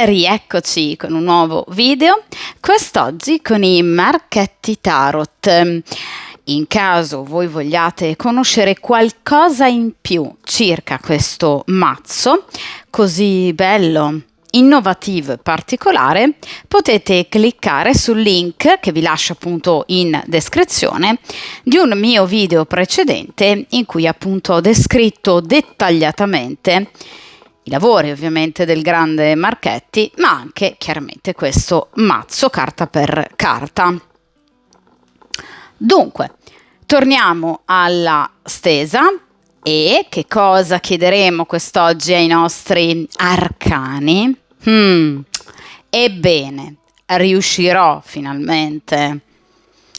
Rieccoci con un nuovo video, quest'oggi con i Marchetti Tarot. In caso voi vogliate conoscere qualcosa in più circa questo mazzo, così bello, innovativo e particolare, potete cliccare sul link che vi lascio appunto in descrizione di un mio video precedente in cui appunto ho descritto dettagliatamente i lavori ovviamente del grande Marchetti, ma anche chiaramente questo mazzo carta per carta. Dunque, torniamo alla stesa e che cosa chiederemo quest'oggi ai nostri arcani? Ebbene, riuscirò finalmente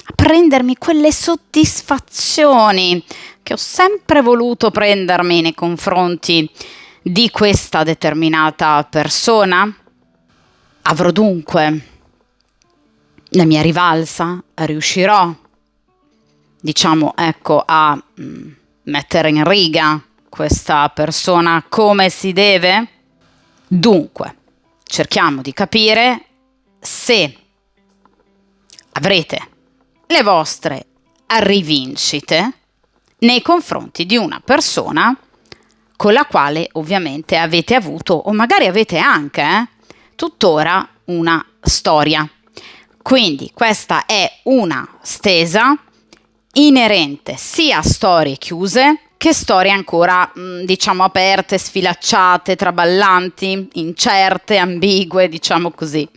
a prendermi quelle soddisfazioni che ho sempre voluto prendermi nei confronti di questa determinata persona? Avrò dunque la mia rivalsa? Riuscirò, a mettere in riga questa persona come si deve? Dunque, cerchiamo di capire se avrete le vostre rivincite nei confronti di una persona con la quale ovviamente avete avuto, o magari avete anche, tuttora una storia. Quindi questa è una stesa inerente sia a storie chiuse che storie ancora, aperte, sfilacciate, traballanti, incerte, ambigue, diciamo così.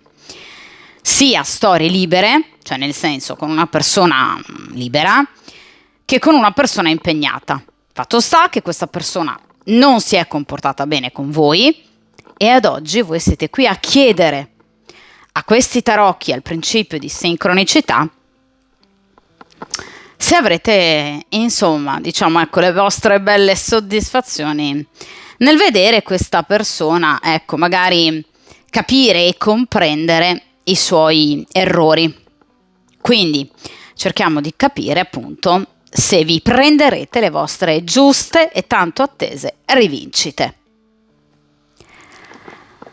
Sia storie libere, cioè nel senso con una persona libera, che con una persona impegnata. Fatto sta che questa persona non si è comportata bene con voi e ad oggi voi siete qui a chiedere a questi tarocchi al principio di sincronicità se avrete le vostre belle soddisfazioni nel vedere questa persona, magari capire e comprendere i suoi errori. Quindi cerchiamo di capire appunto se vi prenderete le vostre giuste e tanto attese rivincite.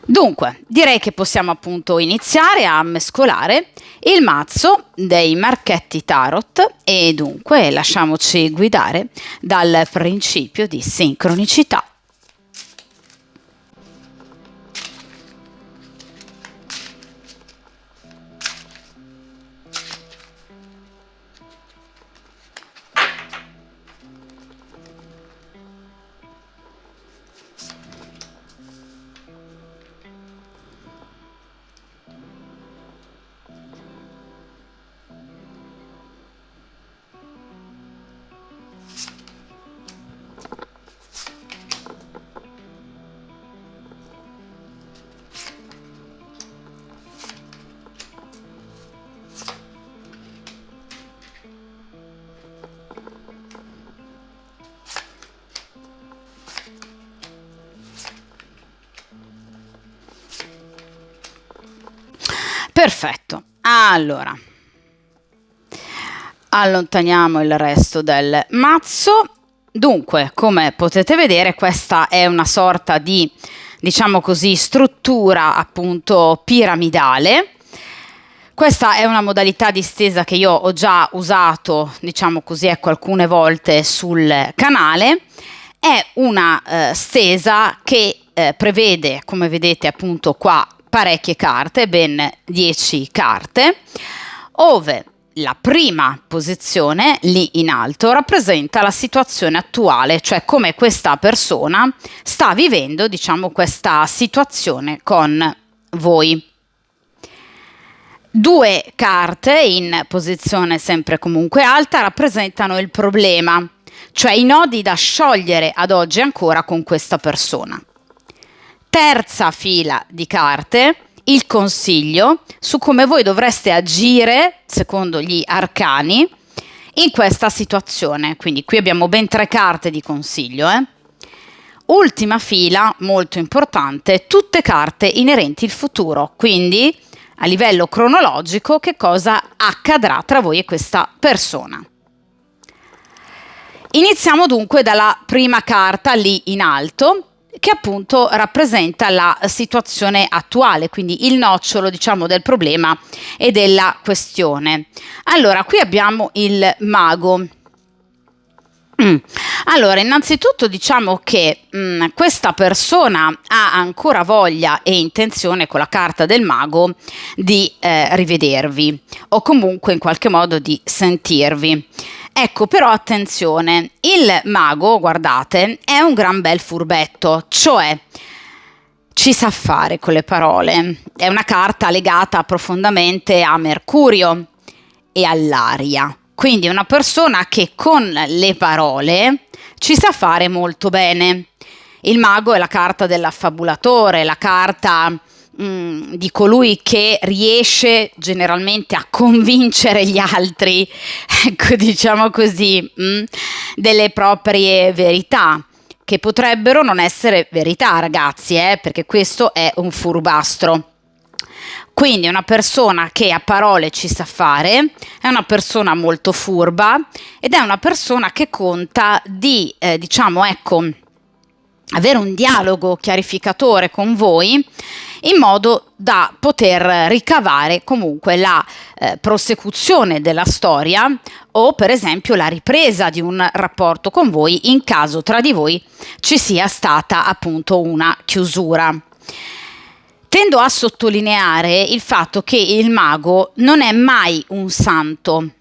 Dunque, direi che possiamo appunto iniziare a mescolare il mazzo dei Marchetti Tarot e dunque lasciamoci guidare dal principio di sincronicità. Perfetto, allora allontaniamo il resto del mazzo. Dunque, come potete vedere, questa è una sorta di, struttura appunto piramidale. Questa è una modalità di stesa che io ho già usato, alcune volte sul canale. È una stesa che prevede, come vedete appunto qua, parecchie carte, ben 10 carte, ove la prima posizione, lì in alto, rappresenta la situazione attuale, cioè come questa persona sta vivendo, questa situazione con voi. 2 carte in posizione sempre comunque alta rappresentano il problema, cioè i nodi da sciogliere ad oggi ancora con questa persona. Terza fila di carte, il consiglio su come voi dovreste agire, secondo gli arcani, in questa situazione. Quindi qui abbiamo ben 3 carte di consiglio. Ultima fila, molto importante, tutte carte inerenti al futuro. Quindi, a livello cronologico, che cosa accadrà tra voi e questa persona. Iniziamo dunque dalla prima carta lì in alto, che appunto rappresenta la situazione attuale, quindi il nocciolo, diciamo, del problema e della questione. Allora, qui abbiamo il mago. Allora, innanzitutto diciamo che questa persona ha ancora voglia e intenzione con la carta del mago di rivedervi o comunque in qualche modo di sentirvi. Ecco, però attenzione, il mago, guardate, è un gran bel furbetto, cioè ci sa fare con le parole. È una carta legata profondamente a Mercurio e all'aria. Quindi è una persona che con le parole ci sa fare molto bene. Il mago è la carta dell'affabulatore, la carta di colui che riesce generalmente a convincere gli altri, ecco, diciamo così, delle proprie verità, che potrebbero non essere verità, ragazzi, perché questo è un furbastro. Quindi è una persona che a parole ci sa fare, è una persona molto furba ed è una persona che conta di, diciamo, ecco, avere un dialogo chiarificatore con voi in modo da poter ricavare comunque la prosecuzione della storia o per esempio la ripresa di un rapporto con voi in caso tra di voi ci sia stata appunto una chiusura. Tendo a sottolineare il fatto che il mago non è mai un santo,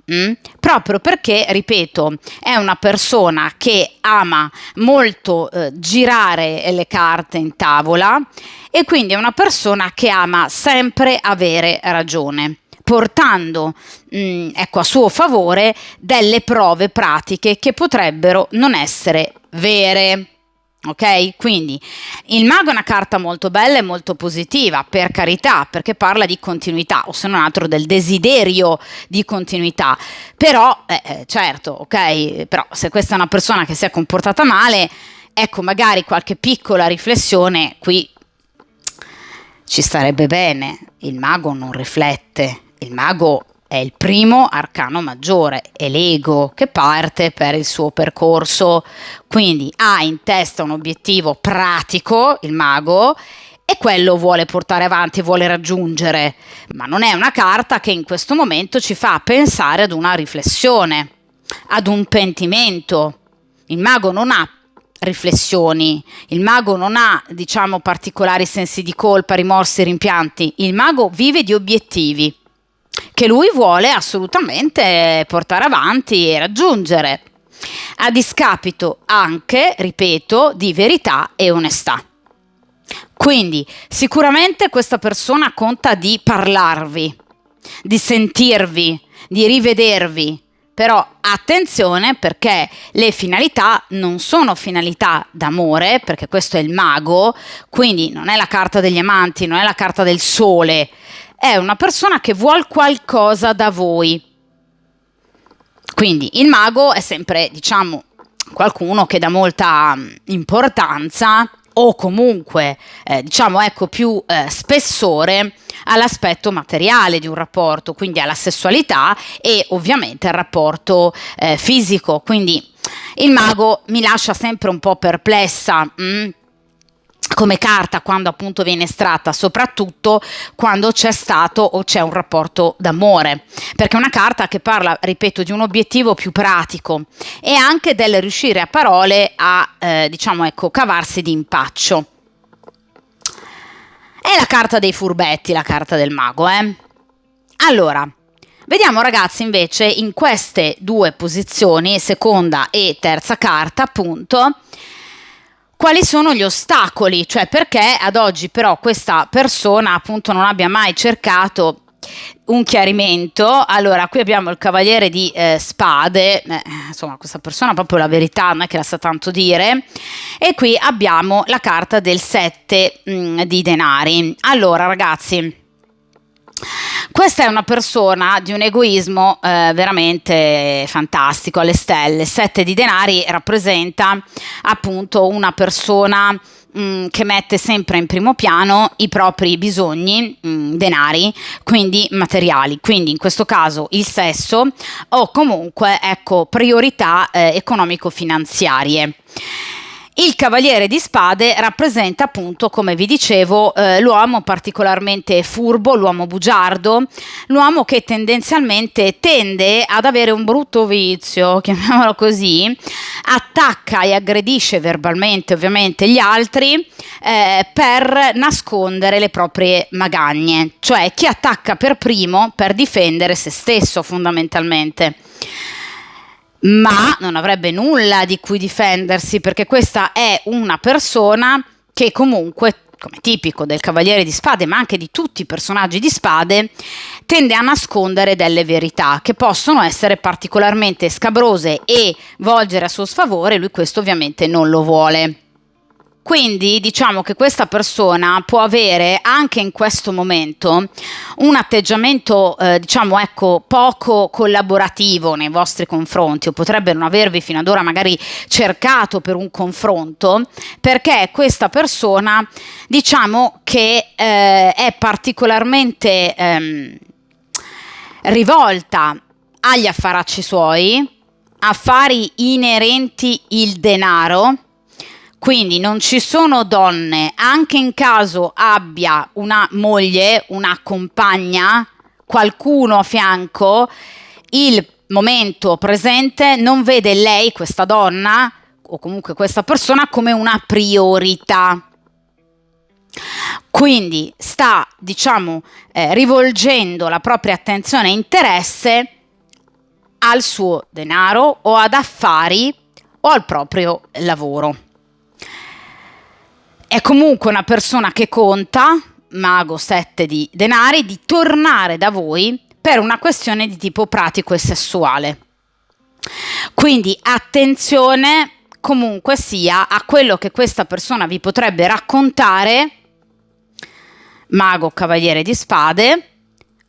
proprio perché, ripeto, è una persona che ama molto girare le carte in tavola e quindi è una persona che ama sempre avere ragione, portando ecco, a suo favore delle prove pratiche che potrebbero non essere vere. Ok? Quindi il mago è una carta molto bella e molto positiva, per carità, perché parla di continuità, o se non altro del desiderio di continuità. Però, certo, ok, però se questa è una persona che si è comportata male, ecco, magari qualche piccola riflessione qui ci starebbe bene. Il mago non riflette, il mago è il primo arcano maggiore, è l'ego che parte per il suo percorso, quindi ha in testa un obiettivo pratico, il mago, e quello vuole portare avanti, vuole raggiungere, ma non è una carta che in questo momento ci fa pensare ad una riflessione, ad un pentimento. Il mago non ha riflessioni, il mago non ha, diciamo, particolari sensi di colpa, rimorsi, rimpianti, il mago vive di obiettivi che lui vuole assolutamente portare avanti e raggiungere, a discapito anche, ripeto, di verità e onestà. Quindi sicuramente questa persona conta di parlarvi, di sentirvi, di rivedervi, però attenzione perché le finalità non sono finalità d'amore, perché questo è il mago, quindi non è la carta degli amanti, non è la carta del sole, è una persona che vuol qualcosa da voi. Quindi il mago è sempre, diciamo, qualcuno che dà molta importanza o comunque, diciamo, ecco, più spessore all'aspetto materiale di un rapporto, quindi alla sessualità e ovviamente al rapporto fisico. Quindi il mago mi lascia sempre un po' perplessa, come carta quando appunto viene estratta, soprattutto quando c'è stato o c'è un rapporto d'amore, perché è una carta che parla, ripeto, di un obiettivo più pratico e anche del riuscire a parole a diciamo, ecco, cavarsi di impaccio. È la carta dei furbetti, la carta del mago, Allora, vediamo ragazzi invece in queste due posizioni, seconda e terza carta appunto, quali sono gli ostacoli, cioè perché ad oggi però questa persona appunto non abbia mai cercato un chiarimento. Allora, qui abbiamo il cavaliere di spade, insomma questa persona proprio la verità non è che la sa tanto dire, e qui abbiamo la carta del 7 di denari. Allora ragazzi, questa è una persona di un egoismo veramente fantastico, alle stelle. 7 di denari rappresenta appunto una persona che mette sempre in primo piano i propri bisogni, denari, quindi materiali, quindi in questo caso il sesso o comunque, ecco, priorità economico-finanziarie. Il cavaliere di spade rappresenta appunto, come vi dicevo, l'uomo particolarmente furbo, l'uomo bugiardo, l'uomo che tendenzialmente tende ad avere un brutto vizio, chiamiamolo così, attacca e aggredisce verbalmente ovviamente gli altri per nascondere le proprie magagne, cioè chi attacca per primo per difendere se stesso fondamentalmente. Ma non avrebbe nulla di cui difendersi, perché questa è una persona che comunque, come tipico del cavaliere di spade, ma anche di tutti i personaggi di spade, tende a nascondere delle verità che possono essere particolarmente scabrose e volgere a suo sfavore. Lui questo ovviamente non lo vuole. Quindi diciamo che questa persona può avere anche in questo momento un atteggiamento poco collaborativo nei vostri confronti, o potrebbe non avervi fino ad ora magari cercato per un confronto, perché questa persona diciamo che è particolarmente rivolta agli affaracci suoi, affari inerenti il denaro. Quindi non ci sono donne, anche in caso abbia una moglie, una compagna, qualcuno a fianco, il momento presente non vede lei, questa donna, o comunque questa persona, come una priorità. Quindi sta, rivolgendo la propria attenzione e interesse al suo denaro o ad affari o al proprio lavoro. È comunque una persona che conta, mago 7 di denari, di tornare da voi per una questione di tipo pratico e sessuale. Quindi attenzione comunque sia a quello che questa persona vi potrebbe raccontare, mago cavaliere di spade,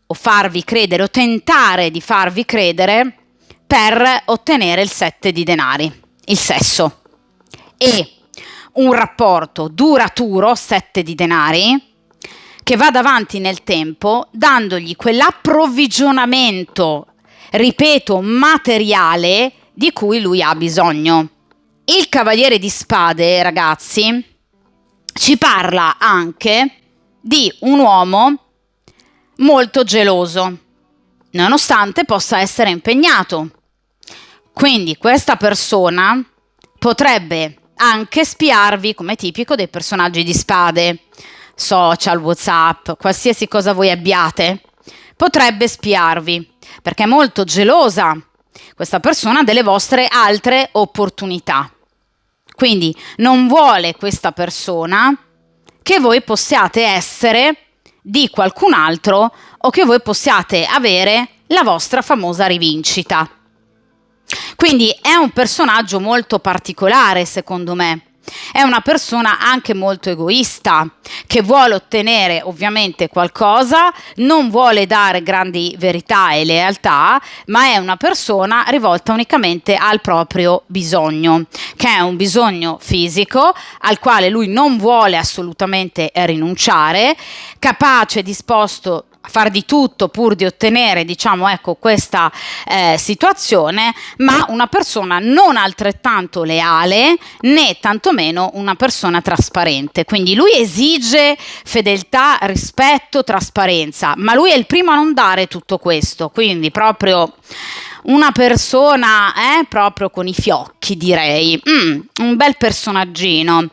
o farvi credere o tentare di farvi credere per ottenere il 7 di denari, il sesso. E un rapporto duraturo, 7 di denari, che vada avanti nel tempo, dandogli quell'approvvigionamento, ripeto, materiale di cui lui ha bisogno. Il cavaliere di spade, ragazzi, ci parla anche di un uomo molto geloso, nonostante possa essere impegnato. Quindi questa persona potrebbe anche spiarvi, come tipico dei personaggi di spade, social, WhatsApp, qualsiasi cosa voi abbiate, potrebbe spiarvi, perché è molto gelosa questa persona delle vostre altre opportunità. Quindi non vuole questa persona che voi possiate essere di qualcun altro o che voi possiate avere la vostra famosa rivincita. Quindi è un personaggio molto particolare, secondo me. È una persona anche molto egoista, che vuole ottenere ovviamente qualcosa, non vuole dare grandi verità e lealtà, ma è una persona rivolta unicamente al proprio bisogno, che è un bisogno fisico al quale lui non vuole assolutamente rinunciare, capace, disposto a far di tutto pur di ottenere, questa situazione, ma una persona non altrettanto leale né tantomeno una persona trasparente. Quindi lui esige fedeltà, rispetto, trasparenza, ma lui è il primo a non dare tutto questo, quindi proprio una persona proprio con i fiocchi, direi. Un bel personaggino.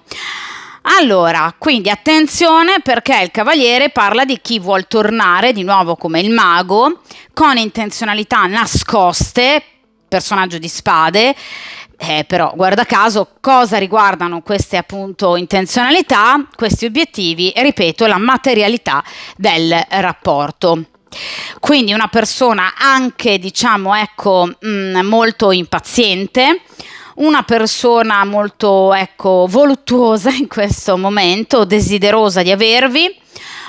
Allora, quindi attenzione, perché il cavaliere parla di chi vuol tornare di nuovo come il mago, con intenzionalità nascoste, personaggio di spade, però guarda caso cosa riguardano queste appunto intenzionalità, questi obiettivi e ripeto la materialità del rapporto. Quindi una persona anche molto impaziente, una persona molto voluttuosa in questo momento, desiderosa di avervi.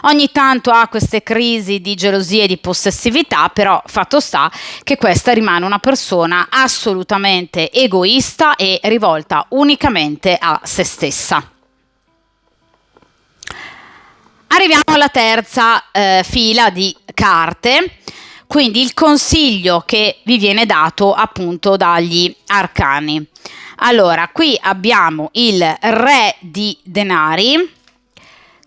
Ogni tanto ha queste crisi di gelosia e di possessività, però fatto sta che questa rimane una persona assolutamente egoista e rivolta unicamente a se stessa. Arriviamo alla terza fila di carte, quindi il consiglio che vi viene dato appunto dagli arcani. Allora, qui abbiamo il re di denari,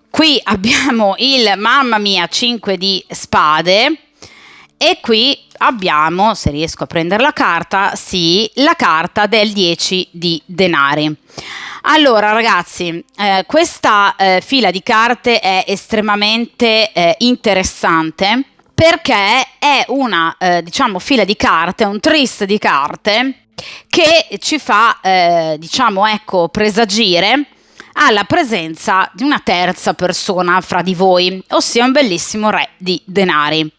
qui abbiamo il, mamma mia, 5 di spade, e qui abbiamo, se riesco a prendere la carta, sì, la carta del 10 di denari. Allora ragazzi, questa fila di carte è estremamente interessante, perché è una diciamo fila di carte, un tris di carte che ci fa diciamo ecco presagire alla presenza di una terza persona fra di voi, ossia un bellissimo re di denari.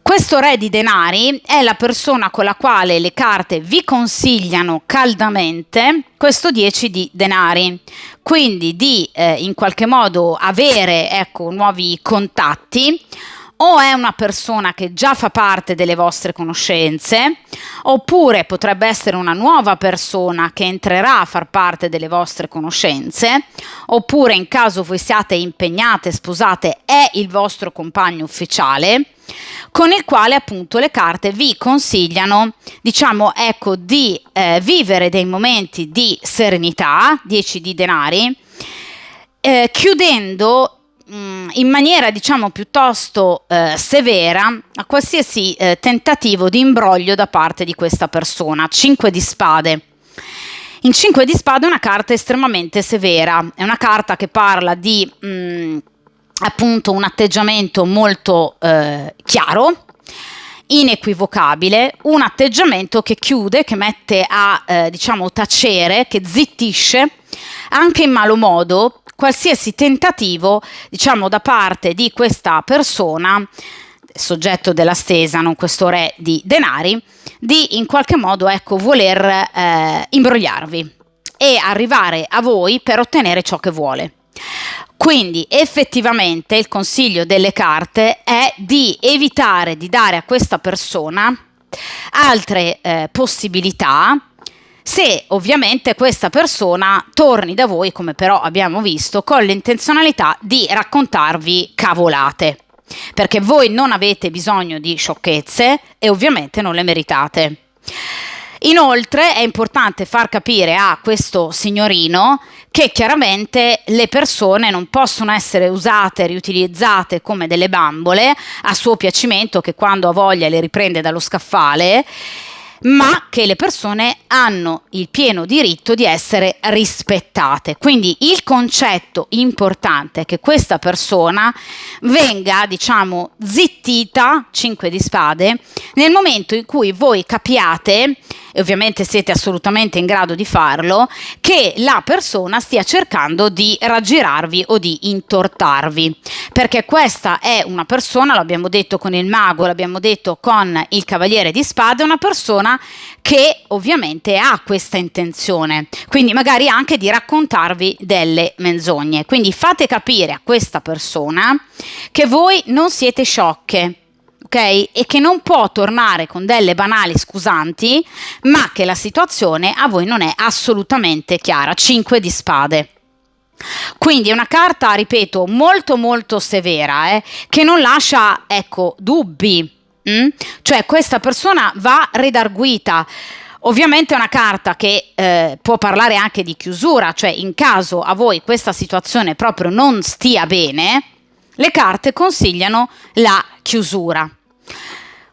Questo re di denari è la persona con la quale le carte vi consigliano caldamente questo 10 di denari, quindi di in qualche modo avere ecco nuovi contatti, o è una persona che già fa parte delle vostre conoscenze, oppure potrebbe essere una nuova persona che entrerà a far parte delle vostre conoscenze, oppure in caso voi siate impegnate, sposate, è il vostro compagno ufficiale, con il quale appunto le carte vi consigliano, diciamo ecco, di vivere dei momenti di serenità, 10 di denari, chiudendo in maniera diciamo piuttosto severa a qualsiasi tentativo di imbroglio da parte di questa persona. 5 di spade. In 5 di spade è una carta estremamente severa, è una carta che parla di appunto un atteggiamento molto chiaro, inequivocabile, un atteggiamento che chiude, che mette a diciamo tacere, che zittisce anche in malo modo qualsiasi tentativo, diciamo, da parte di questa persona, soggetto della stesa, non questo re di denari, di in qualche modo, ecco, voler imbrogliarvi e arrivare a voi per ottenere ciò che vuole. Quindi effettivamente il consiglio delle carte è di evitare di dare a questa persona altre possibilità, se ovviamente questa persona torni da voi, come però abbiamo visto, con l'intenzionalità di raccontarvi cavolate, perché voi non avete bisogno di sciocchezze e ovviamente non le meritate. Inoltre è importante far capire a questo signorino che chiaramente le persone non possono essere usate, riutilizzate come delle bambole a suo piacimento, che quando ha voglia le riprende dallo scaffale, ma che le persone hanno il pieno diritto di essere rispettate. Quindi il concetto importante è che questa persona venga, diciamo, zittita, 5 di spade, nel momento in cui voi capiate, e ovviamente siete assolutamente in grado di farlo, che la persona stia cercando di raggirarvi o di intortarvi, perché questa è una persona, l'abbiamo detto con il mago, l'abbiamo detto con il cavaliere di spade, una persona che ovviamente ha questa intenzione, quindi magari anche di raccontarvi delle menzogne. Quindi fate capire a questa persona che voi non siete sciocche, ok? E che non può tornare con delle banali scusanti, ma che la situazione a voi non è assolutamente chiara. 5 di spade. Quindi è una carta, ripeto, molto molto severa, che non lascia, ecco, dubbi. Cioè questa persona va redarguita. Ovviamente è una carta che può parlare anche di chiusura, cioè in caso a voi questa situazione proprio non stia bene, le carte consigliano la chiusura.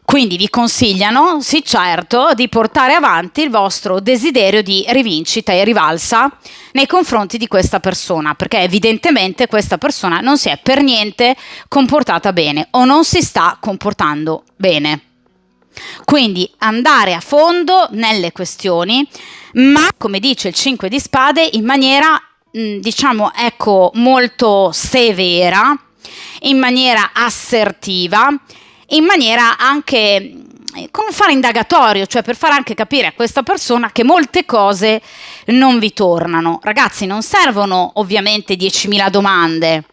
Quindi vi consigliano, sì certo, di portare avanti il vostro desiderio di rivincita e rivalsa nei confronti di questa persona, perché evidentemente questa persona non si è per niente comportata bene o non si sta comportando bene. Quindi andare a fondo nelle questioni, ma come dice il 5 di spade, in maniera diciamo ecco molto severa, in maniera assertiva, in maniera anche con un fare indagatorio, cioè per far anche capire a questa persona che molte cose non vi tornano. Ragazzi, non servono ovviamente 10.000 domande,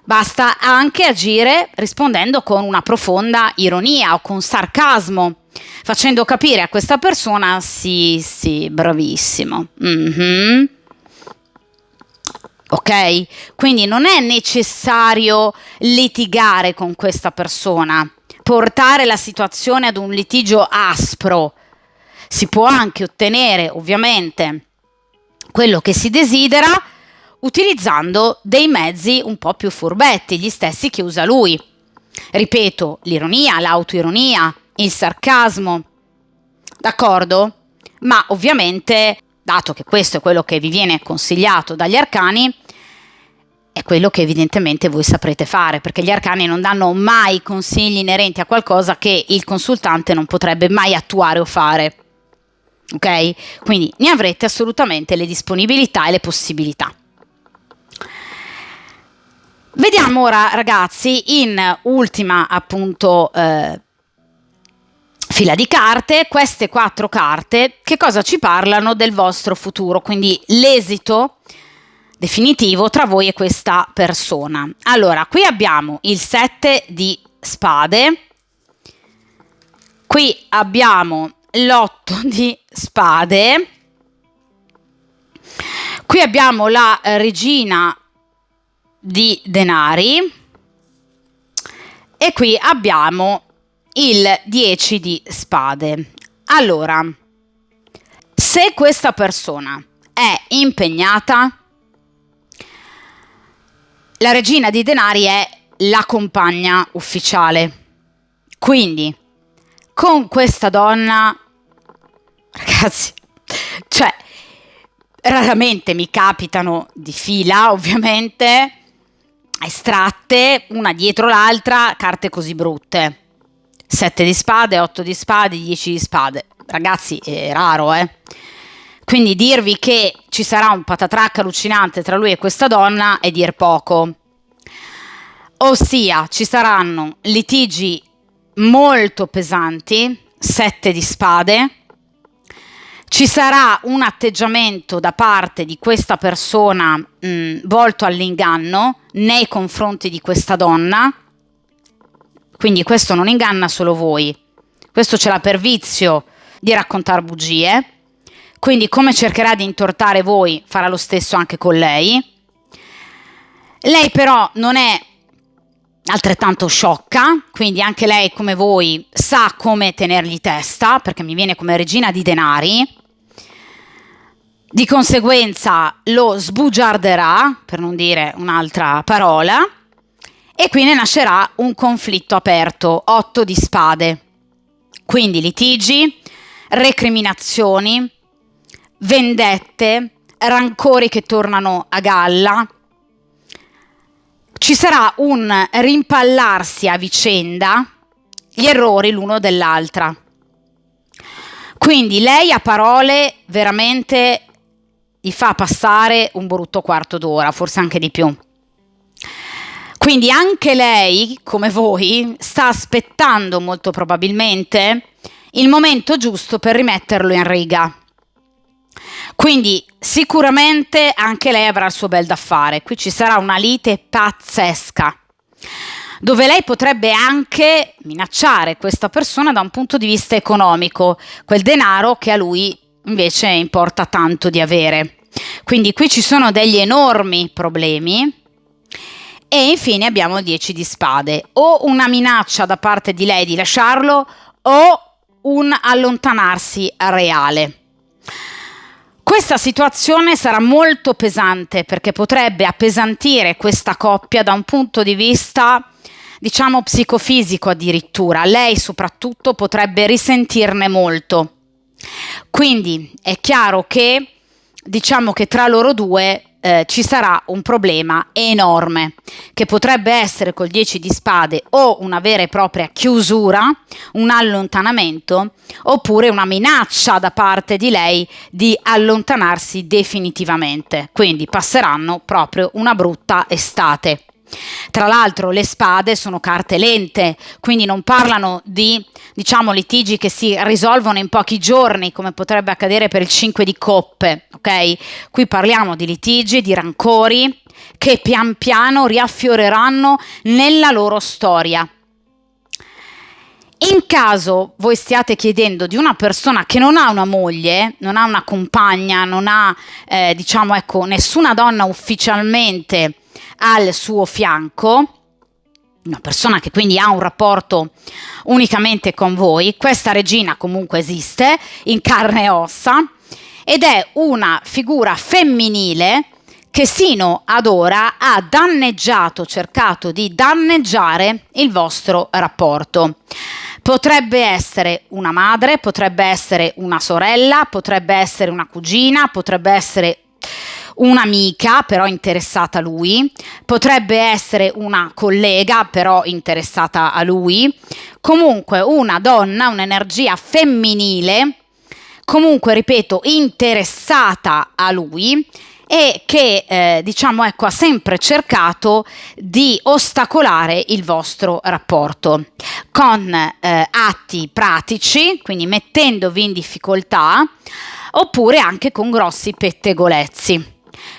basta anche agire rispondendo con una profonda ironia o con sarcasmo, facendo capire a questa persona sì, bravissimo. Ok? Quindi non è necessario litigare con questa persona, portare la situazione ad un litigio aspro. Si può anche ottenere ovviamente quello che si desidera utilizzando dei mezzi un po' più furbetti, gli stessi che usa lui. Ripeto, l'ironia, l'autoironia, il sarcasmo, d'accordo? Ma ovviamente, dato che questo è quello che vi viene consigliato dagli arcani, è quello che evidentemente voi saprete fare, perché gli arcani non danno mai consigli inerenti a qualcosa che il consultante non potrebbe mai attuare o fare. Ok? Quindi ne avrete assolutamente le disponibilità e le possibilità. Vediamo ora, ragazzi, in ultima appunto fila di carte, queste 4 carte che cosa ci parlano del vostro futuro, quindi l'esito definitivo tra voi e questa persona. Allora, qui abbiamo il 7 di spade, qui abbiamo l'8 di spade, qui abbiamo la regina di denari e qui abbiamo il 10 di spade. Allora, se questa persona è impegnata, la regina di denari è la compagna ufficiale. Quindi, con questa donna, ragazzi, cioè, raramente mi capitano di fila, ovviamente, estratte, una dietro l'altra, carte così brutte. 7 di spade, 8 di spade, 10 di spade. Ragazzi, è raro, Quindi dirvi che ci sarà un patatrac allucinante tra lui e questa donna è dir poco. Ossia, ci saranno litigi molto pesanti, 7 di spade, ci sarà un atteggiamento da parte di questa persona volto all'inganno nei confronti di questa donna, quindi questo non inganna solo voi, questo ce l'ha per vizio di raccontare bugie, quindi come cercherà di intortare voi farà lo stesso anche con lei. Lei però non è altrettanto sciocca, quindi anche lei come voi sa come tenergli testa, perché mi viene come regina di denari, di conseguenza lo sbugiarderà, per non dire un'altra parola, e qui ne nascerà un conflitto aperto, 8 di spade, quindi litigi, recriminazioni, vendette, rancori che tornano a galla. Ci sarà un rimpallarsi a vicenda gli errori l'uno dell'altra. Quindi lei a parole veramente gli fa passare un brutto quarto d'ora, forse anche di più. Quindi anche lei, come voi, sta aspettando molto probabilmente il momento giusto per rimetterlo in riga. Quindi sicuramente anche lei avrà il suo bel da fare. Qui ci sarà una lite pazzesca, dove lei potrebbe anche minacciare questa persona da un punto di vista economico, quel denaro che a lui invece importa tanto di avere. Quindi qui ci sono degli enormi problemi. E infine abbiamo il 10 di spade, o una minaccia da parte di lei di lasciarlo o un allontanarsi reale. Questa situazione sarà molto pesante perché potrebbe appesantire questa coppia da un punto di vista, diciamo, psicofisico addirittura. Lei soprattutto potrebbe risentirne molto. Quindi è chiaro che, diciamo che tra loro due ci sarà un problema enorme che potrebbe essere col 10 di spade o una vera e propria chiusura, un allontanamento oppure una minaccia da parte di lei di allontanarsi definitivamente, quindi passeranno proprio una brutta estate. Tra l'altro le spade sono carte lente, quindi non parlano di, diciamo, litigi che si risolvono in pochi giorni come potrebbe accadere per il 5 di coppe, ok? Qui parliamo di litigi, di rancori che pian piano riaffioreranno nella loro storia. In caso voi stiate chiedendo di una persona che non ha una moglie, non ha una compagna, non ha diciamo, ecco, nessuna donna ufficialmente al suo fianco, una persona che quindi ha un rapporto unicamente con voi, questa regina comunque esiste in carne e ossa ed è una figura femminile che sino ad ora ha cercato di danneggiare il vostro rapporto. Potrebbe essere una madre, potrebbe essere una sorella, potrebbe essere una cugina, potrebbe essere un'amica però interessata a lui, potrebbe essere una collega però interessata a lui, comunque una donna, un'energia femminile, comunque ripeto interessata a lui e che ha sempre cercato di ostacolare il vostro rapporto con atti pratici, quindi mettendovi in difficoltà, oppure anche con grossi pettegolezzi.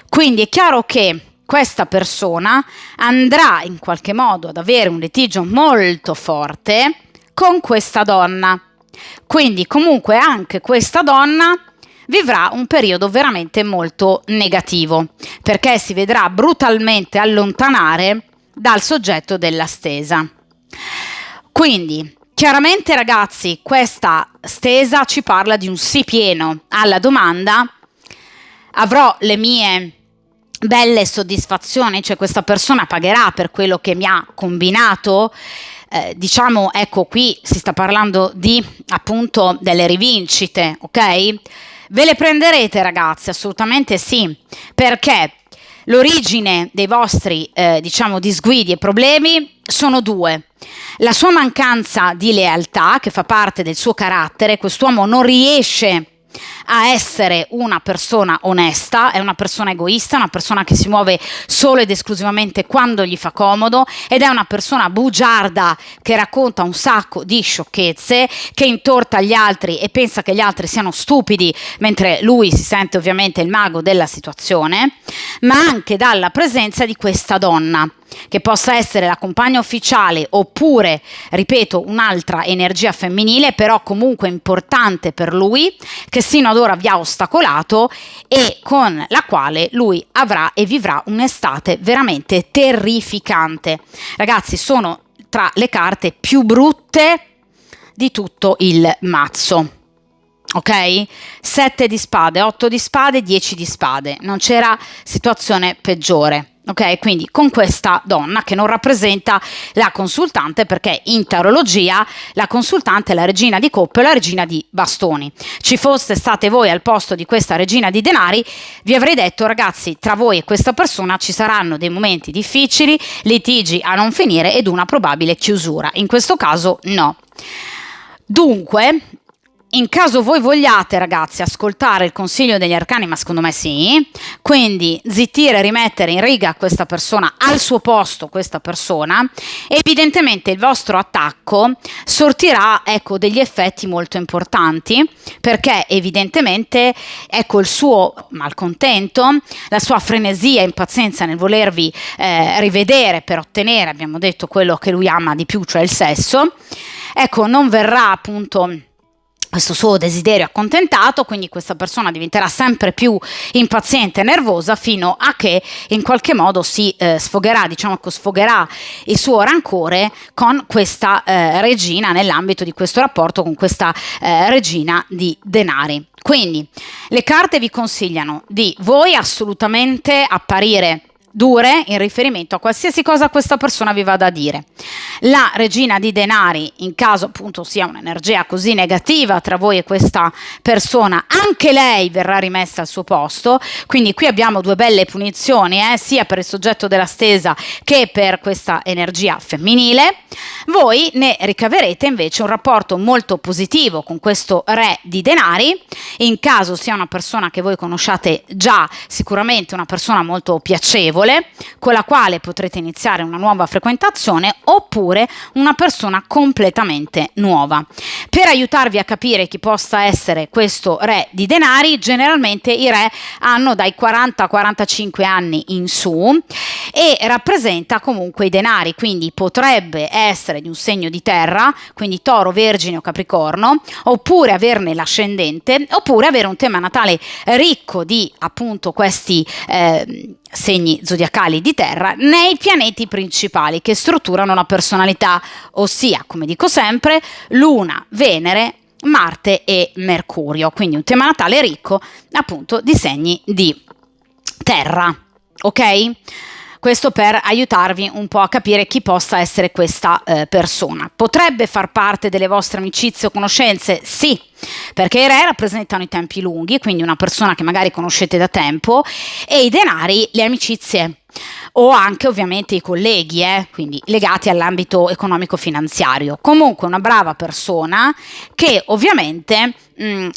Quindi è chiaro che questa persona andrà in qualche modo ad avere un litigio molto forte con questa donna. Quindi comunque anche questa donna vivrà un periodo veramente molto negativo, perché si vedrà brutalmente allontanare dal soggetto della stesa. Quindi, chiaramente ragazzi, questa stesa ci parla di un sì pieno alla domanda: avrò le mie belle soddisfazioni, cioè questa persona pagherà per quello che mi ha combinato? Ecco, qui si sta parlando di appunto delle rivincite, ok? Ve le prenderete ragazzi? Assolutamente sì, perché l'origine dei vostri disguidi e problemi sono due. La sua mancanza di lealtà, che fa parte del suo carattere. Quest'uomo non riesce a essere una persona onesta, è una persona egoista, una persona che si muove solo ed esclusivamente quando gli fa comodo, ed è una persona bugiarda che racconta un sacco di sciocchezze, che intorta gli altri e pensa che gli altri siano stupidi, mentre lui si sente ovviamente il mago della situazione, ma anche dalla presenza di questa donna, che possa essere la compagna ufficiale oppure, ripeto, un'altra energia femminile, però comunque importante per lui, che sino ad ora vi ha ostacolato e con la quale lui avrà e vivrà un'estate veramente terrificante. Ragazzi, sono tra le carte più brutte di tutto il mazzo. Ok? 7 di spade, 8 di spade, 10 di spade. Non c'era situazione peggiore. Ok, quindi con questa donna che non rappresenta la consultante, perché in tarologia la consultante è la regina di coppe o la regina di bastoni. Ci foste state voi al posto di questa regina di denari, vi avrei detto: ragazzi, tra voi e questa persona ci saranno dei momenti difficili, litigi a non finire ed una probabile chiusura. In questo caso no. Dunque, in caso voi vogliate, ragazzi, ascoltare il consiglio degli arcani, ma secondo me sì, quindi zittire, rimettere in riga questa persona al suo posto, questa persona, evidentemente il vostro attacco sortirà, ecco, degli effetti molto importanti, perché evidentemente, ecco, il suo malcontento, la sua frenesia e impazienza nel volervi rivedere per ottenere, abbiamo detto, quello che lui ama di più, cioè il sesso, ecco, non verrà appunto questo suo desiderio accontentato, quindi questa persona diventerà sempre più impaziente e nervosa fino a che in qualche modo si sfogherà, diciamo che sfogherà il suo rancore con questa regina, nell'ambito di questo rapporto con questa regina di denari. Quindi le carte vi consigliano di voi assolutamente apparire dure in riferimento a qualsiasi cosa questa persona vi vada a dire. La regina di denari, in caso appunto sia un'energia così negativa tra voi e questa persona, anche lei verrà rimessa al suo posto, quindi qui abbiamo due belle punizioni, sia per il soggetto della stesa che per questa energia femminile. Voi ne ricaverete invece un rapporto molto positivo con questo re di denari, in caso sia una persona che voi conosciate già, sicuramente una persona molto piacevole, con la quale potrete iniziare una nuova frequentazione, oppure una persona completamente nuova. Per aiutarvi a capire chi possa essere questo re di denari, generalmente i re hanno dai 40-45 anni in su e rappresenta comunque i denari, quindi potrebbe essere di un segno di terra, quindi Toro, Vergine o Capricorno, oppure averne l'ascendente, oppure avere un tema natale ricco di appunto questi segni zodiacali di terra, né i pianeti principali che strutturano la personalità, ossia, come dico sempre, Luna, Venere, Marte e Mercurio. Quindi un tema natale ricco appunto di segni di terra, ok? Questo per aiutarvi un po' a capire chi possa essere questa persona. Potrebbe far parte delle vostre amicizie o conoscenze? Sì, perché i re rappresentano i tempi lunghi, quindi una persona che magari conoscete da tempo, e i denari le amicizie o anche ovviamente i colleghi, quindi legati all'ambito economico-finanziario. Comunque una brava persona che ovviamente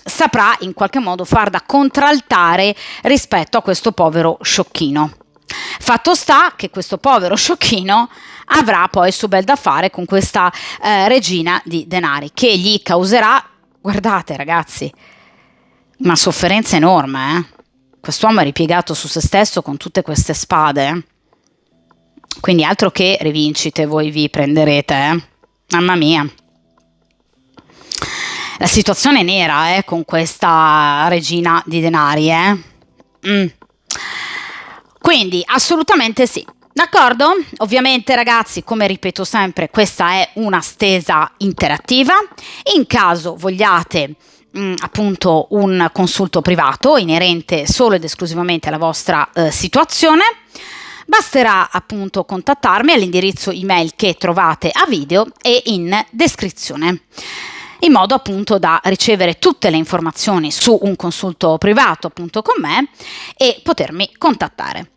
saprà in qualche modo far da contraltare rispetto a questo povero sciocchino. Fatto sta che questo povero sciocchino avrà poi il suo bel da fare con questa regina di denari, che gli causerà, guardate ragazzi, una sofferenza enorme. Quest'uomo è ripiegato su se stesso con tutte queste spade, quindi altro che rivincite voi vi prenderete, mamma mia. La situazione è nera con questa regina di denari. Quindi assolutamente sì, d'accordo? Ovviamente ragazzi, come ripeto sempre, questa è una stesa interattiva. In caso vogliate appunto un consulto privato inerente solo ed esclusivamente alla vostra situazione, basterà appunto contattarmi all'indirizzo email che trovate a video e in descrizione, in modo appunto da ricevere tutte le informazioni su un consulto privato appunto con me e potermi contattare.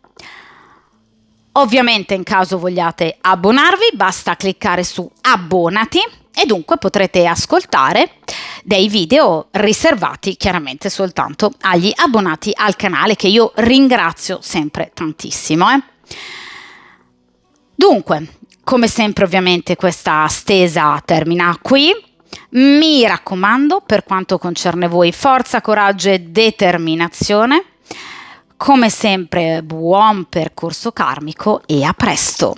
Ovviamente in caso vogliate abbonarvi basta cliccare su abbonati e dunque potrete ascoltare dei video riservati chiaramente soltanto agli abbonati al canale, che io ringrazio sempre tantissimo. Dunque, come sempre ovviamente questa stesa termina qui. Mi raccomando, per quanto concerne voi, forza, coraggio e determinazione. Come sempre, buon percorso karmico e a presto!